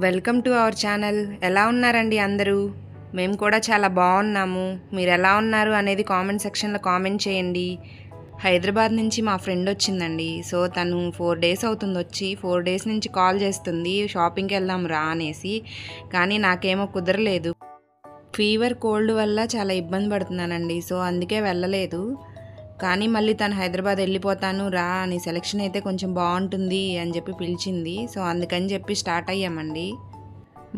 Welcome to our channel. ఎలా ఉన్నారండి అందరూ? మేము కూడా చాలా బాగున్నాము. మీరు ఎలా ఉన్నారు అనేది కామెంట్ సెక్షన్లో కామెంట్ చేయండి. హైదరాబాద్ నుంచి మా ఫ్రెండ్ వచ్చిందండి. సో తను 4 డేస్ అవుతుంది వచ్చి. 4 డేస్ నుంచి కాల్ చేస్తుంది షాపింగ్కి వెళ్దాం రా అనేసి. కానీ నాకేమో కుదరలేదు. ఫీవర్ కోల్డ్ వల్ల చాలా ఇబ్బంది పడుతున్నానండి. సో అందుకే వెళ్ళలేదు. కానీ మళ్ళీ తను హైదరాబాద్ వెళ్ళిపోతాను రా అని, సెలెక్షన్ అయితే కొంచెం బాగుంటుంది అని చెప్పి పిలిచింది. సో అందుకని చెప్పి స్టార్ట్ అయ్యామండి.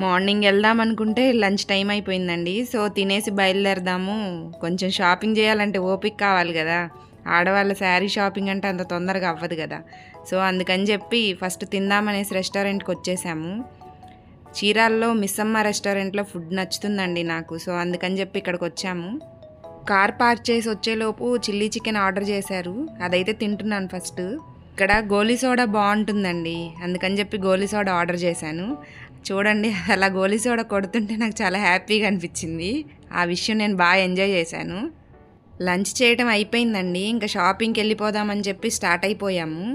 మార్నింగ్ వెళ్దాం అనుకుంటే లంచ్ టైం అయిపోయిందండి. సో తినేసి బయలుదేరదాము. కొంచెం షాపింగ్ చేయాలంటే ఓపిక కావాలి కదా. ఆడవాళ్ళ శారీ షాపింగ్ అంటే అంత తొందరగా అవ్వదు కదా. సో అందుకని చెప్పి ఫస్ట్ తిందామనేసి రెస్టారెంట్కి వచ్చేసాము. చీరాల్లో మిస్సమ్మ రెస్టారెంట్లో ఫుడ్ నచ్చుతుందండి నాకు. సో అందుకని చెప్పి ఇక్కడికి వచ్చాము. కార్ పార్క్ చేసి వచ్చేలోపు చిల్లీ చికెన్ ఆర్డర్ చేశారు. అదైతే తింటున్నాను ఫస్ట్. ఇక్కడ గోలీ సోడా బాగుంటుందండి, అందుకని చెప్పి గోలీ సోడా ఆర్డర్ చేశాను. చూడండి అలా గోలీ సోడా కొడుతుంటే నాకు చాలా హ్యాపీగా అనిపించింది. ఆ విషయం నేను బాగా ఎంజాయ్ చేశాను. లంచ్ చేయడం అయిపోయిందండి. ఇంకా షాపింగ్కి వెళ్ళిపోదామని చెప్పి స్టార్ట్ అయిపోయాము.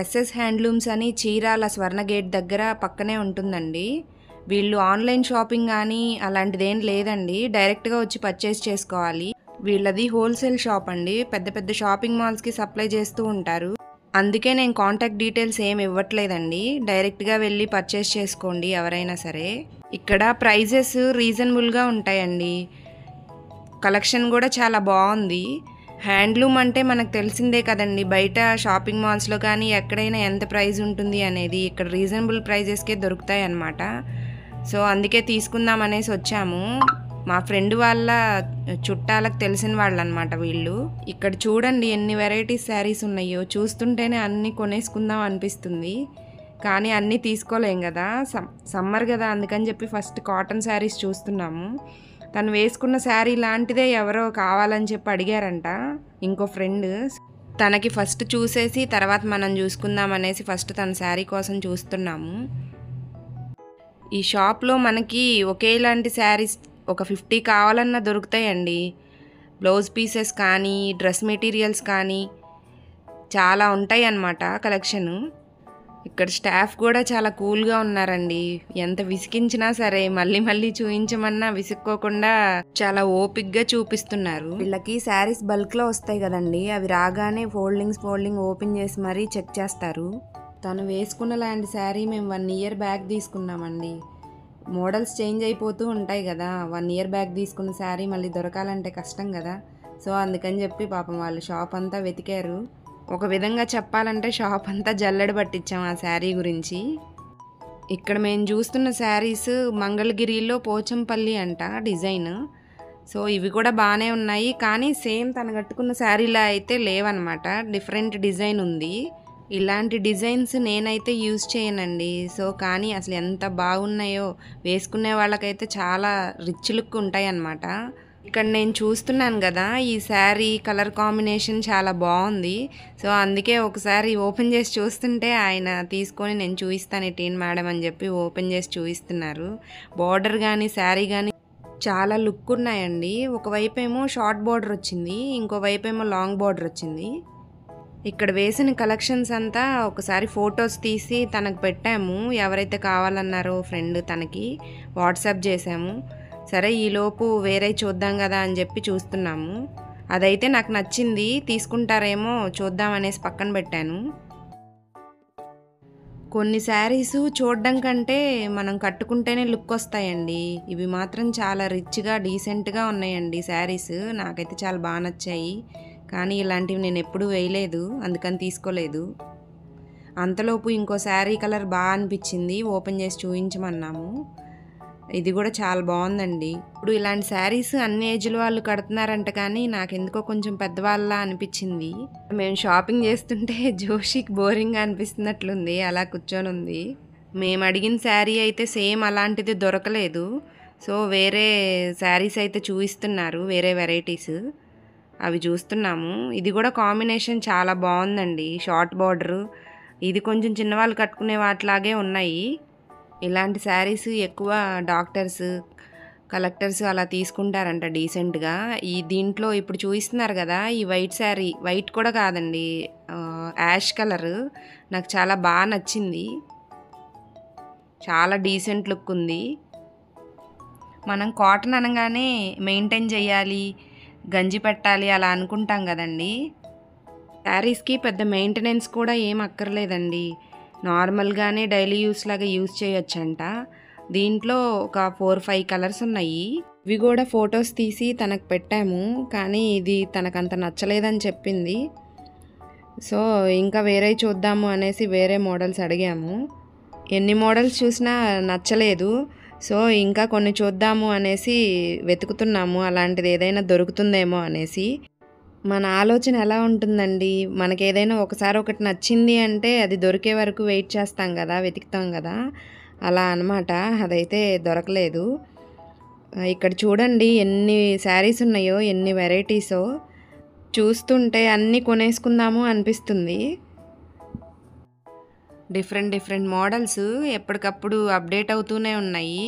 ఎస్ఎస్ హ్యాండ్లూమ్స్ అని చీరాల స్వర్ణ గేట్ దగ్గర పక్కనే ఉంటుందండి. వీళ్ళు ఆన్లైన్ షాపింగ్ కానీ అలాంటిదేం లేదండి, డైరెక్ట్గా వచ్చి పర్చేస్ చేసుకోవాలి. వీళ్ళది హోల్సేల్ షాప్ అండి, పెద్ద పెద్ద షాపింగ్ మాల్స్కి సప్లై చేస్తూ ఉంటారు. అందుకే నేను కాంటాక్ట్ డీటెయిల్స్ ఏమి ఇవ్వట్లేదండి, డైరెక్ట్గా వెళ్ళి పర్చేస్ చేసుకోండి ఎవరైనా సరే. ఇక్కడ ప్రైజెస్ రీజనబుల్గా ఉంటాయండి. కలెక్షన్ కూడా చాలా బాగుంది. హ్యాండ్లూమ్ అంటే మనకు తెలిసిందే కదండి, బయట షాపింగ్ మాల్స్లో కానీ ఎక్కడైనా ఎంత ప్రైస్ ఉంటుంది అనేది. ఇక్కడ రీజనబుల్ ప్రైజెస్కే దొరుకుతాయి అన్నమాట. సో అందుకే తీసుకుందాం అనేసి వచ్చాము. మా ఫ్రెండ్ వాళ్ళ చుట్టాలకు తెలిసిన వాళ్ళు అనమాట వీళ్ళు. ఇక్కడ చూడండి ఎన్ని వెరైటీస్ శారీస్ ఉన్నాయో, చూస్తుంటేనే అన్నీ కొనేసుకుందాం అనిపిస్తుంది. కానీ అన్నీ తీసుకోలేం కదా, సమ్మర్ కదా, అందుకని చెప్పి ఫస్ట్ కాటన్ శారీస్ చూస్తున్నాము. తను వేసుకున్న శారీ లాంటిదే ఎవరో కావాలని చెప్పి అడిగారంట ఇంకో ఫ్రెండ్. తనకి ఫస్ట్ చూసేసి తర్వాత మనం చూసుకుందాం అనేసి ఫస్ట్ తన శారీ కోసం చూస్తున్నాము. ఈ షాప్లో మనకి ఒకేలాంటి శారీస్ ఒక 50 కావాలన్నా దొరుకుతాయండి. బ్లౌజ్ పీసెస్ కానీ డ్రెస్ మెటీరియల్స్ కానీ చాలా ఉంటాయి అన్నమాట కలెక్షను. ఇక్కడ స్టాఫ్ కూడా చాలా కూల్గా ఉన్నారండి. ఎంత విసిగించినా సరే మళ్ళీ మళ్ళీ చూపించమన్నా విసుక్కోకుండా చాలా ఓపిక్గా చూపిస్తున్నారు. వీళ్ళకి శారీస్ బల్క్లో వస్తాయి కదండి, అవి రాగానే ఫోల్డింగ్ ఓపెన్ చేసి మరీ చెక్ చేస్తారు. తను వేసుకున్న లాంటి శారీ మేము 1 ఇయర్ బ్యాక్ తీసుకున్నామండి. మోడల్స్ చేంజ్ అయిపోతూ ఉంటాయి కదా, 1 ఇయర్ బ్యాక్ తీసుకున్న శారీ మళ్ళీ దొరకాలంటే కష్టం కదా. సో అందుకని చెప్పి పాపం వాళ్ళు షాప్ అంతా వెతికారు. ఒక విధంగా చెప్పాలంటే షాప్ అంతా జల్లెడ పట్టించాం ఆ శారీ గురించి. ఇక్కడ మేము చూస్తున్న శారీస్ మంగళగిరిలో పోచంపల్లి అంట డిజైన్. సో ఇవి కూడా బాగానే ఉన్నాయి, కానీ సేమ్ తను కట్టుకున్న శారీలా అయితే లేవన్నమాట, డిఫరెంట్ డిజైన్ ఉంది. ఇలాంటి డిజైన్స్ నేనైతే యూజ్ చేయనండి. సో కానీ అసలు ఎంత బాగున్నాయో, వేసుకునే వాళ్ళకైతే చాలా రిచ్ లుక్ ఉంటాయి అన్నమాట. ఇక్కడ నేను చూస్తున్నాను కదా, ఈ శారీ కలర్ కాంబినేషన్ చాలా బాగుంది. సో అందుకే ఒకసారి ఓపెన్ చేసి చూస్తుంటే ఆయన తీసుకొని నేను చూపిస్తాను ఇటీన్ మేడం అని చెప్పి ఓపెన్ చేసి చూపిస్తున్నారు. బార్డర్ కానీ శారీ కానీ చాలా లుక్ ఉన్నాయండి. ఒకవైపు ఏమో షార్ట్ బార్డర్ వచ్చింది, ఇంకోవైపు ఏమో లాంగ్ బార్డర్ వచ్చింది. ఇక్కడ వేసిన కలెక్షన్స్ అంతా ఒకసారి ఫొటోస్ తీసి తనకు పెట్టాము. ఎవరైతే కావాలన్నారో ఫ్రెండ్ తనకి వాట్సాప్ చేసాము. సరే ఈలోపు వేరే చూద్దాం కదా అని చెప్పి చూస్తున్నాము. అదైతే నాకు నచ్చింది, తీసుకుంటారేమో చూద్దాం అనేసి పక్కన పెట్టాను. కొన్ని శారీస్ చూడడం కంటే మనం కట్టుకుంటేనే లుక్ వస్తాయండి. ఇవి మాత్రం చాలా రిచ్గా డీసెంట్గా ఉన్నాయండి శారీస్. నాకైతే చాలా బాగా నచ్చాయి. కానీ ఇలాంటివి నేను ఎప్పుడూ వేయలేదు, అందుకని తీసుకోలేదు. అంతలోపు ఇంకో శారీ కలర్ బాగా అనిపించింది, ఓపెన్ చేసి చూపించమన్నాము. ఇది కూడా చాలా బాగుందండి. ఇప్పుడు ఇలాంటి శారీస్ అన్ని ఏజ్ల వాళ్ళు కడుతున్నారంట, కానీ నాకెందుకో కొంచెం పెద్దవాళ్ళ అనిపించింది. మేము షాపింగ్ చేస్తుంటే జోషికి బోరింగ్గా అనిపిస్తున్నట్లుంది, అలా కూర్చొని ఉంది. మేము అడిగిన శారీ అయితే సేమ్ అలాంటిది దొరకలేదు. సో వేరే శారీస్ అయితే చూపిస్తున్నారు, వేరే వెరైటీస్, అవి చూస్తున్నాము. ఇది కూడా కాంబినేషన్ చాలా బాగుందండి, షార్ట్ బార్డరు. ఇది కొంచెం చిన్నవాళ్ళు కట్టుకునే వాటిలాగే ఉన్నాయి. ఇలాంటి శారీస్ ఎక్కువ డాక్టర్స్, కలెక్టర్స్ అలా తీసుకుంటారంట డీసెంట్గా. ఈ దీంట్లో ఇప్పుడు చూపిస్తున్నారు కదా, ఈ వైట్ శారీ, వైట్ కూడా కాదండి, యాష్ కలర్ నాకు చాలా బాగా నచ్చింది. చాలా డీసెంట్ లుక్ ఉంది. మనం కాటన్ అనగానే మెయింటైన్ చేయాలి, గంజి పెట్టాలి అలా అనుకుంటాం కదండి. శారీస్కి పెద్ద మెయింటెనెన్స్ కూడా ఏం అక్కర్లేదండి. నార్మల్గానే డైలీ యూస్ లాగా యూస్ చేయొచ్చంట. దీంట్లో ఒక 4-5 కలర్స్ ఉన్నాయి. ఇవి కూడా ఫొటోస్ తీసి తనకు పెట్టాము, కానీ ఇది తనకంత నచ్చలేదని చెప్పింది. సో ఇంకా వేరే చూద్దాము అనేసి వేరే మోడల్స్ అడిగాము. ఎన్ని మోడల్స్ చూసినా నచ్చలేదు. సో ఇంకా కొన్ని చూద్దాము అనేసి వెతుకుతున్నాము, అలాంటిది ఏదైనా దొరుకుతుందేమో అనేసి. మన ఆలోచన ఎలా ఉంటుందండి, మనకి ఏదైనా ఒకసారి ఒకటి నచ్చింది అంటే అది దొరికే వరకు వెయిట్ చేస్తాం కదా, వెతుకుతాం కదా, అలా అన్నమాట. అదైతే దొరకలేదు. ఇక్కడ చూడండి ఎన్ని శారీస్ ఉన్నాయో, ఎన్ని వెరైటీసో. చూస్తుంటే అన్నీ కొనేసుకుందాము అనిపిస్తుంది. డిఫరెంట్ మోడల్స్ ఎప్పటికప్పుడు అప్డేట్ అవుతూనే ఉన్నాయి,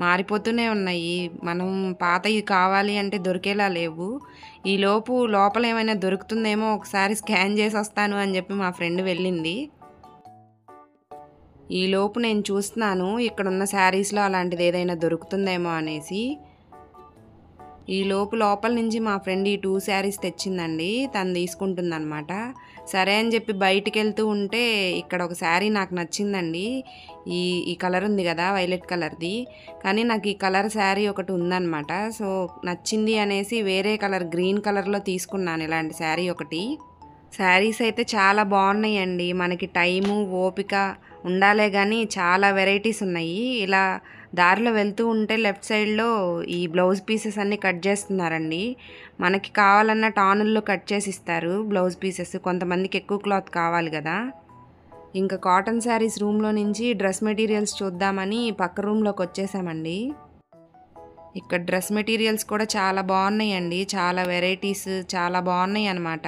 మారిపోతూనే ఉన్నాయి. మనం పాతవి కావాలి అంటే దొరికేలా లేవు. ఈలోపు లోపల ఏమైనా దొరుకుతుందేమో ఒకసారి స్కాన్ చేసి వస్తాను అని చెప్పి మా ఫ్రెండ్ వెళ్ళింది. ఈలోపు నేను చూస్తున్నాను ఇక్కడున్న శారీస్లో అలాంటిది ఏదైనా దొరుకుతుందేమో అనేసి. ఈలోపు లోపల నుంచి మా ఫ్రెండ్ ఈ 2 శారీస్ తెచ్చిందండి, తను తీసుకుంటుందన్నమాట. సరే అని చెప్పి బయటికి వెళ్తూ ఉంటే ఇక్కడ ఒక శారీ నాకు నచ్చిందండి. ఈ కలర్ ఉంది కదా, వైలెట్ కలర్ది. కానీ నాకు ఈ కలర్ శారీ ఒకటి ఉందన్నమాట. సో నచ్చింది అనేసి వేరే కలర్, గ్రీన్ కలర్లో తీసుకున్నాను ఇలాంటి శారీ ఒకటి. శారీస్ అయితే చాలా బాగున్నాయండి. మనకి టైము ఓపిక ఉండాలే కానీ చాలా వెరైటీస్ ఉన్నాయి. ఇలా దారిలో వెళ్తూ ఉంటే లెఫ్ట్ సైడ్లో ఈ బ్లౌజ్ పీసెస్ అన్నీ కట్ చేస్తున్నారండి. మనకి కావాలన్న టానుల్లో కట్ చేసి ఇస్తారు బ్లౌజ్ పీసెస్. కొంతమందికి ఎక్కువ క్లాత్ కావాలి కదా. ఇంకా కాటన్ శారీస్ రూమ్లో నుంచి డ్రెస్ మెటీరియల్స్ చూద్దామని పక్క రూమ్లోకి వచ్చేసామండి. ఇక్కడ డ్రెస్ మెటీరియల్స్ కూడా చాలా బాగున్నాయండి, చాలా వెరైటీస్ చాలా బాగున్నాయి అన్నమాట.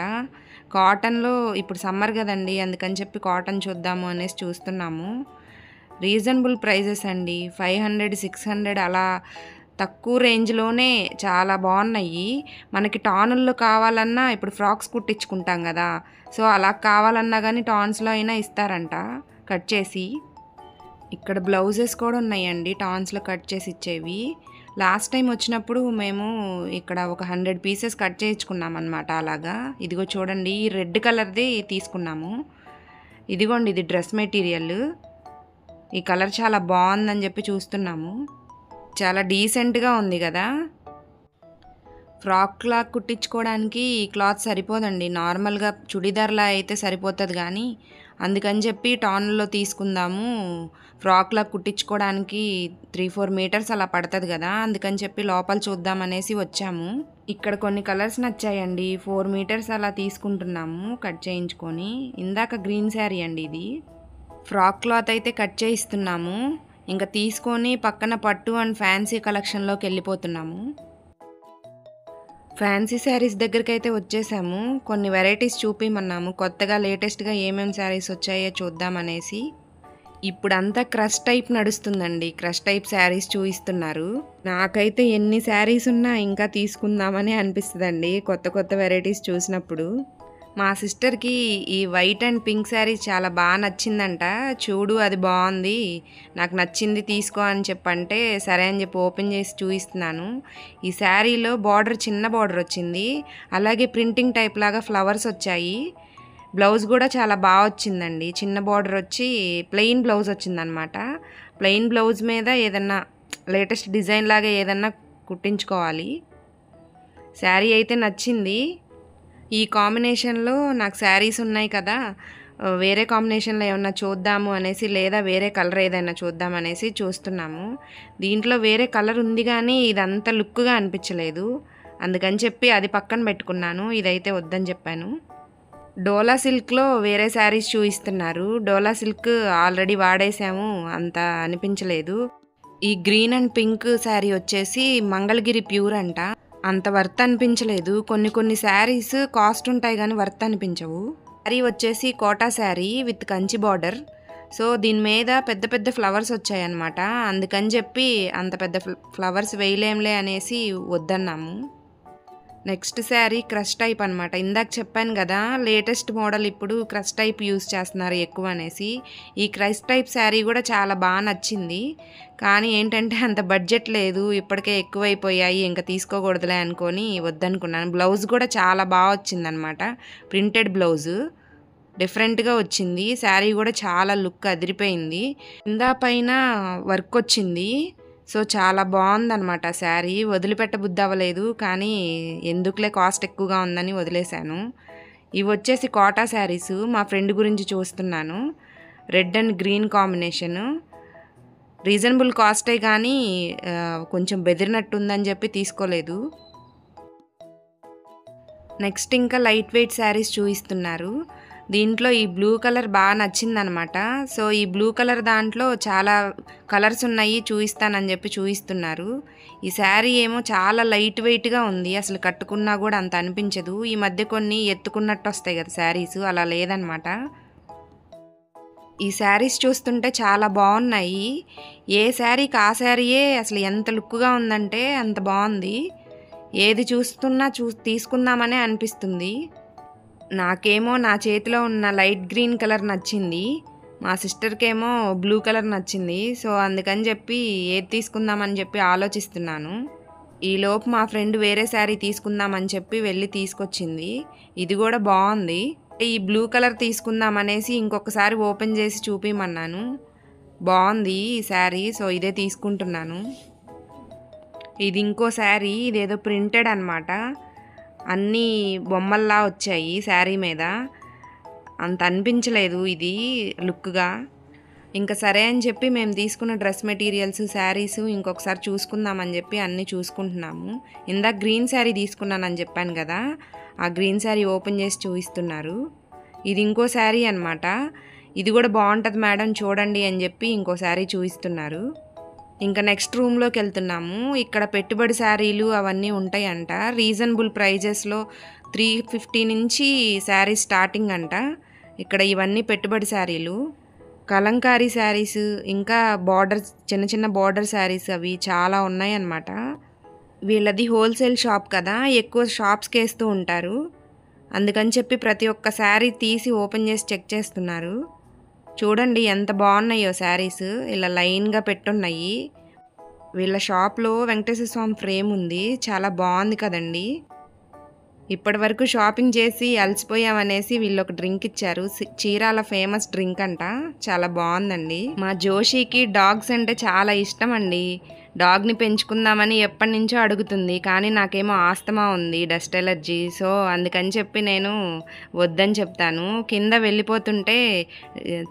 కాటన్లో ఇప్పుడు సమ్మర్ కదండి, అందుకని చెప్పి కాటన్ చూద్దాము అనేసి చూస్తున్నాము. రీజనబుల్ ప్రైజెస్ అండి, 500-600 అలా తక్కువ రేంజ్లోనే చాలా బాగున్నాయి. మనకి టానుల్లో కావాలన్నా ఇప్పుడు ఫ్రాక్స్ కుట్టించుకుంటాం కదా, సో అలా కావాలన్నా కానీ టాన్స్లో అయినా ఇస్తారంట కట్ చేసి. ఇక్కడ బ్లౌజెస్ కూడా ఉన్నాయండి టాన్స్లో కట్ చేసి ఇచ్చేవి. లాస్ట్ టైం వచ్చినప్పుడు మేము ఇక్కడ ఒక 100 పీసెస్ కట్ చేయించుకున్నాం అనమాట. అలాగా ఇదిగో చూడండి, ఈ రెడ్ కలర్ది తీసుకున్నాము. ఇదిగోండి ఇది డ్రెస్ మెటీరియల్. ఈ కలర్ చాలా బాగుందని చెప్పి చూస్తున్నాము. చాలా డీసెంట్గా ఉంది కదా. ఫ్రాక్ క్లాత్ కుట్టించుకోవడానికి ఈ క్లాత్ సరిపోదండి, నార్మల్గా చుడిదార్లా అయితే సరిపోతుంది కానీ అందుకని చెప్పి టాన్లో తీసుకుందాము. ఫ్రాక్లా కుట్టించుకోవడానికి 3-4 మీటర్స్ అలా పడుతుంది కదా, అందుకని చెప్పి లోపల చూద్దామనేసి వచ్చాము. ఇక్కడ కొన్ని కలర్స్ నచ్చాయండి, 4 మీటర్స్ అలా తీసుకుంటున్నాము కట్ చేయించుకొని. ఇందాక గ్రీన్ శారీ అండి ఇది. ఫ్రాక్ క్లాత్ అయితే కట్ చేయిస్తున్నాము. ఇంకా తీసుకొని పక్కన పట్టు అండ్ ఫ్యాన్సీ కలెక్షన్లోకి వెళ్ళిపోతున్నాము. ఫ్యాన్సీ శారీస్ దగ్గరికి అయితే వచ్చేసాము. కొన్ని వెరైటీస్ చూపిమన్నాము, కొత్తగా లేటెస్ట్గా ఏమేమి శారీస్ వచ్చాయో చూద్దామనేసి. ఇప్పుడంతా క్రష్ టైప్ నడుస్తుందండి, క్రష్ టైప్ శారీస్ చూపిస్తున్నారు. నాకైతే ఎన్ని శారీస్ ఉన్నా ఇంకా తీసుకుందామని అనిపిస్తుందండి కొత్త కొత్త వెరైటీస్ చూసినప్పుడు. మా సిస్టర్కి ఈ వైట్ అండ్ పింక్ శారీ చాలా బాగా నచ్చిందంట. చూడు అది బాగుంది, నాకు నచ్చింది తీసుకో అని చెప్పంటే సరే అని చెప్పి ఓపెన్ చేసి చూపిస్తున్నాను. ఈ శారీలో బార్డర్ చిన్న బార్డర్ వచ్చింది, అలాగే ప్రింటింగ్ టైప్ లాగా ఫ్లవర్స్ వచ్చాయి. బ్లౌజ్ కూడా చాలా బాగా వచ్చిందండి, చిన్న బార్డర్ వచ్చి ప్లెయిన్ బ్లౌజ్ వచ్చిందనమాట. ప్లెయిన్ బ్లౌజ్ మీద ఏదన్నా లేటెస్ట్ డిజైన్ లాగా ఏదన్నా కుట్టించుకోవాలి. శారీ అయితే నచ్చింది. ఈ కాంబినేషన్లో నాకు శారీస్ ఉన్నాయి కదా, వేరే కాంబినేషన్లో ఏమన్నా చూద్దాము అనేసి, లేదా వేరే కలర్ ఏదైనా చూద్దామనేసి చూస్తున్నాము. దీంట్లో వేరే కలర్ ఉంది కానీ ఇదంతా లుక్గా అనిపించలేదు, అందుకని చెప్పి అది పక్కన పెట్టుకున్నాను. ఇదైతే వద్దని చెప్పాను. డోలా సిల్క్లో వేరే శారీస్ చూపిస్తున్నారు. డోలా సిల్క్ ఆల్రెడీ వాడేసాము, అంత అనిపించలేదు. ఈ గ్రీన్ అండ్ పింక్ శారీ వచ్చేసి మంగళగిరి ప్యూర్ అంట, అంత వర్త్ అనిపించలేదు. కొన్ని శారీస్ కాస్ట్ ఉంటాయి కానీ వర్త్ అనిపించవు. శారీ వచ్చేసి Kota sari with Kanchi border. So దీని మీద పెద్ద పెద్ద ఫ్లవర్స్ వచ్చాయన్నమాట, అందుకని చెప్పి అంత పెద్ద ఫ్లవర్స్ వేయలేంలే అనేసి వద్దన్నాము. నెక్స్ట్ శారీ క్రష్ టైప్ అనమాట. ఇందాక చెప్పాను కదా లేటెస్ట్ మోడల్ ఇప్పుడు క్రష్ టైప్ యూస్ చేస్తున్నారు ఎక్కువ అనేసి. ఈ క్రష్ టైప్ శారీ కూడా చాలా బాగా నచ్చింది. కానీ ఏంటంటే అంత బడ్జెట్ లేదు, ఇప్పటికే ఎక్కువైపోయాయి, ఇంకా తీసుకోకూడదులే అనుకొని వద్దనుకున్నాను. బ్లౌజ్ కూడా చాలా బాగా వచ్చిందనమాట, ప్రింటెడ్ బ్లౌజు డిఫరెంట్గా వచ్చింది. శారీ కూడా చాలా లుక్ అదిరిపోయింది. కింద పైన వర్క్ వచ్చింది. సో చాలా బాగుందనమాట శారీ. వదిలిపెట్టబుద్ధి అవ్వలేదు, కానీ ఎందుకులే కాస్ట్ ఎక్కువగా ఉందని వదిలేశాను. ఇవి వచ్చేసి కోటా శారీస్. మా ఫ్రెండ్ గురించి చూస్తున్నాను. Red and green combination. Reasonable కాస్టే కానీ కొంచెం బెదిరినట్టు ఉందని చెప్పి తీసుకోలేదు. నెక్స్ట్ ఇంకా లైట్ వెయిట్ శారీస్ చూపిస్తున్నారు. దీంట్లో ఈ బ్లూ కలర్ బాగా నచ్చిందనమాట. సో ఈ బ్లూ కలర్ దాంట్లో చాలా కలర్స్ ఉన్నాయి, చూపిస్తానని చెప్పి చూపిస్తున్నారు. ఈ శారీ ఏమో చాలా లైట్ వెయిట్గా ఉంది, అసలు కట్టుకున్నా కూడా అంత అనిపించదు. ఈ మధ్య కొన్ని ఎత్తుకున్నట్టు వస్తాయి కదా శారీస్, అలా లేదనమాట. ఈ శారీస్ చూస్తుంటే చాలా బాగున్నాయి. ఏ శారీకి ఆ శారీయే అసలు ఎంత లుక్గా ఉందంటే అంత బాగుంది. ఏది చూస్తున్నా తీసుకుందామనే అనిపిస్తుంది. నాకేమో నా చేతిలో ఉన్న లైట్ గ్రీన్ కలర్ నచ్చింది, మా సిస్టర్కేమో బ్లూ కలర్ నచ్చింది. సో అందుకని చెప్పి ఏది తీసుకుందామని చెప్పి ఆలోచిస్తున్నాను. ఈలోపు మా ఫ్రెండ్ వేరే శారీ తీసుకుందామని చెప్పి వెళ్ళి తీసుకొచ్చింది. ఇది కూడా బాగుంది. ఈ బ్లూ కలర్ తీసుకుందామనేసి ఇంకొకసారి ఓపెన్ చేసి చూపిమన్నాను. బాగుంది ఈ శారీ, సో ఇదే తీసుకుంటున్నాను. ఇది ఇంకో శారీ, ఇదేదో ప్రింటెడ్ అనమాట. అన్నీ బొమ్మల్లా వచ్చాయి శారీ మీద, అంత అనిపించలేదు ఇది లుక్గా. ఇంకా సరే అని చెప్పి మేము తీసుకున్న డ్రెస్ మెటీరియల్స్, శారీస్ ఇంకొకసారి చూసుకుందామని చెప్పి అన్నీ చూసుకుంటున్నాము. ఇందాక గ్రీన్ శారీ తీసుకున్నానని చెప్పాను కదా, ఆ గ్రీన్ శారీ ఓపెన్ చేసి చూపిస్తున్నారు. ఇది ఇంకో శారీ అనమాట. ఇది కూడా బాగుంటుంది మేడం చూడండి అని చెప్పి ఇంకో శారీ చూపిస్తున్నారు. ఇంకా నెక్స్ట్ రూమ్లోకి వెళ్తున్నాము. ఇక్కడ పెట్టుబడి శారీలు అవన్నీ ఉంటాయంట. రీజనబుల్ ప్రైజెస్లో 350 నుంచి శారీ స్టార్టింగ్ అంట. ఇక్కడ ఇవన్నీ పెట్టుబడి శారీలు, కలంకారీ శారీస్, ఇంకా బార్డర్స్, చిన్న చిన్న బార్డర్ శారీస్ అవి చాలా ఉన్నాయి అన్నమాట. వీళ్ళది హోల్సేల్ షాప్ కదా, ఎక్కువ షాప్స్కి వేస్తూ ఉంటారు. అందుకని చెప్పి ప్రతి ఒక్క శారీ తీసి ఓపెన్ చేసి చెక్ చేస్తున్నారు. చూడండి ఎంత బాగున్నాయో శారీస్, ఇలా లైన్గా పెట్టున్నాయి. వీళ్ళ షాప్లో వెంకటేశ్వర స్వామి ఫ్రేమ్ ఉంది, చాలా బాగుంది కదండి. ఇప్పటి వరకు షాపింగ్ చేసి అలసిపోయామనేసి వీళ్ళు ఒక డ్రింక్ ఇచ్చారు. చీరాల ఫేమస్ డ్రింక్ అంట, చాలా బాగుందండి. మా జోషికి డాగ్స్ అంటే చాలా ఇష్టం అండి. డాగ్ని పెంచుకుందామని ఎప్పటి నుంచో అడుగుతుంది, కానీ నాకేమో ఆస్తమా ఉంది, డస్ట్ ఎలర్జీ. సో అందుకని చెప్పి నేను వద్దని చెప్తాను. కింద వెళ్ళిపోతుంటే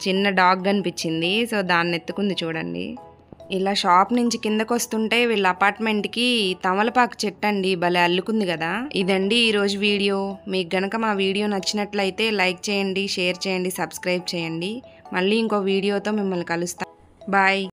చిన్న డాగ్ కనిపించింది, సో దాన్ని ఎత్తుకుంది చూడండి. ఇలా షాప్ నుంచి కిందకు వస్తుంటే వీళ్ళ అపార్ట్మెంట్కి తమలపాకు చెట్టు అండి, భలే అల్లుకుంది కదా. ఇదండి ఈరోజు వీడియో. మీకు గనక మా వీడియో నచ్చినట్లయితే లైక్ చేయండి, షేర్ చేయండి, సబ్స్క్రైబ్ చేయండి. మళ్ళీ ఇంకో వీడియోతో మిమ్మల్ని కలుస్తాను. బాయ్.